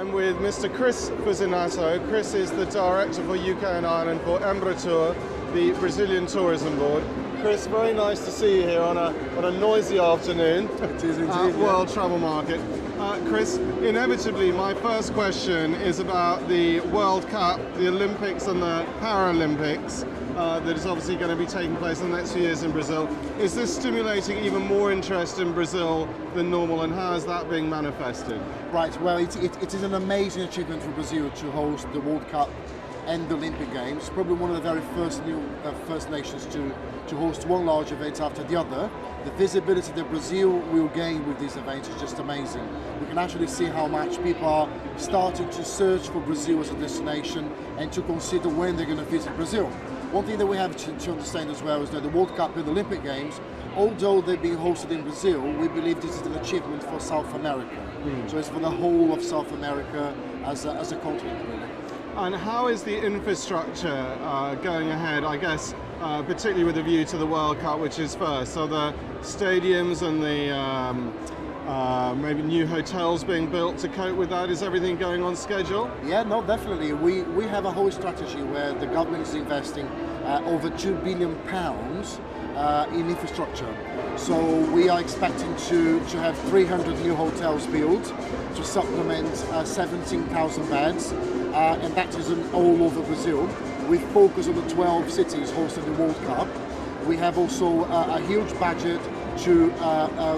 I'm with Mr. Chris Fusinato. Chris is the Director for UK and Ireland for Embratur, the Brazilian tourism board. Chris, very nice to see you here on a noisy afternoon It is indeed, at World Travel Market. Chris, inevitably my first question is about the World Cup, the Olympics and the Paralympics that is obviously going to be taking place in the next few years in Brazil. Is this stimulating even more interest in Brazil than normal, and how is that being manifested? Right, well, it is an amazing achievement for Brazil to host the World Cup and the Olympic Games. Probably one of the very first nations to host one large event after the other. The visibility that Brazil will gain with these events is just amazing. We can actually see how much people are starting to search for Brazil as a destination and to consider when they're going to visit Brazil. One thing that we have to understand as well is that the World Cup and the Olympic Games, although they're being hosted in Brazil, we believe this is an achievement for South America. So it's for the whole of South America as a continent, really. And how is the infrastructure going ahead, I guess, particularly with a view to the World Cup, which is first? So the stadiums and the maybe new hotels being built to cope with that, is everything going on schedule? Yeah, no, definitely. We have a whole strategy where the government is investing over £2 billion in infrastructure. So we are expecting to have 300 new hotels built to supplement 17,000 beds, and that is all over Brazil. We focus on the 12 cities hosting the World Cup. We have also a huge budget to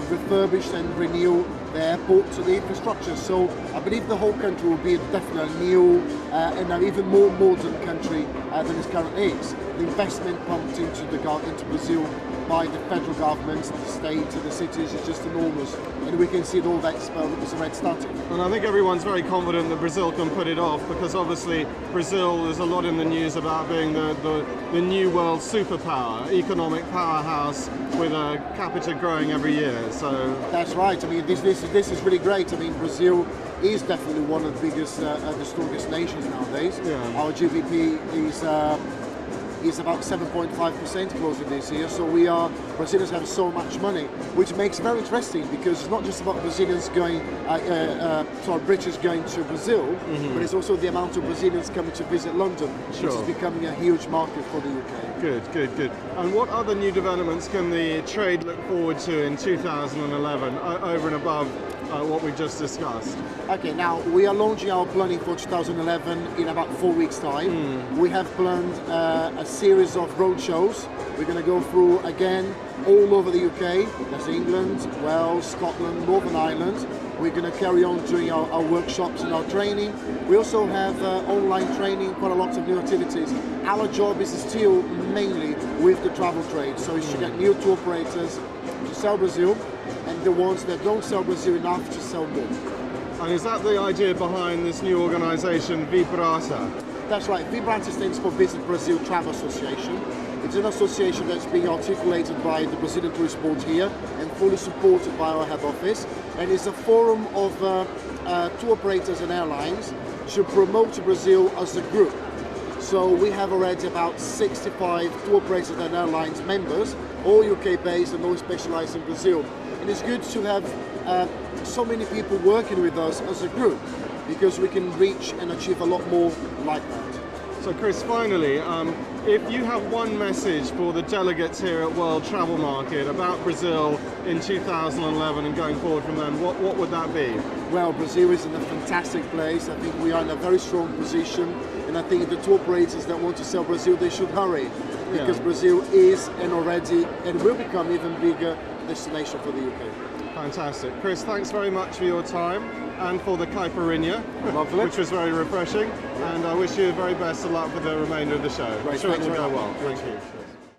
refurbish and renew the airport to the infrastructure. So I believe the whole country will be definitely a new and an even more modern country than it currently is. The investment pumped into Brazil by the federal government, the state, and the cities is just enormous, and we can see that all that's already starting. And I think everyone's very confident that Brazil can put it off, because obviously Brazil, there's a lot in the news about being the new world superpower, economic powerhouse with a capita growing every year. So that's right. I mean, this is really great. I mean, Brazil is definitely one of the biggest, the strongest nations nowadays. Yeah. Our GDP is about 7.5% closing this year, so Brazilians have so much money, which makes it very interesting, because it's not just about Brazilians going, British going to Brazil, but it's also the amount of Brazilians coming to visit London, which is becoming a huge market for the UK. Good. And what other new developments can the trade look forward to in 2011, over and above what we just discussed? Okay, now we are launching our planning for 2011 in about 4 weeks' time. We have planned a series of road shows. We're going to go through again all over the UK. That's England, Wales, Scotland, Northern Ireland. We're going to carry on doing our workshops and our training. We also have online training, quite a lot of new activities. Our job is still mainly with the travel trade, so it's to get new tour operators to sell Brazil, and the ones that don't sell Brazil enough to sell more. And is that the idea behind this new organisation, Vibrata? That's right. Vibrata stands for Visit Brazil Travel Association. It's an association that's being articulated by the Brazilian Tourist Board here and fully supported by our head office. And it's a forum of tour operators and airlines to promote Brazil as a group. So we have already about 65 tour operators and airlines members, all UK based and all specialised in Brazil. And it's good to have so many people working with us as a group, because we can reach and achieve a lot more like that. So Chris, finally, if you have one message for the delegates here at World Travel Market about Brazil in 2011 and going forward from then, what would that be? Well, Brazil is in a fantastic place. I think we are in a very strong position, and I think the tour operators that want to sell Brazil, they should hurry, because Brazil is and already and will become even bigger destination for the UK. Fantastic. Chris, thanks very much for your time and for the caipirinha, which was very refreshing, and I wish you the very best of luck for the remainder of the show. Great, I'm sure it will thanks go very well. much. Thank you.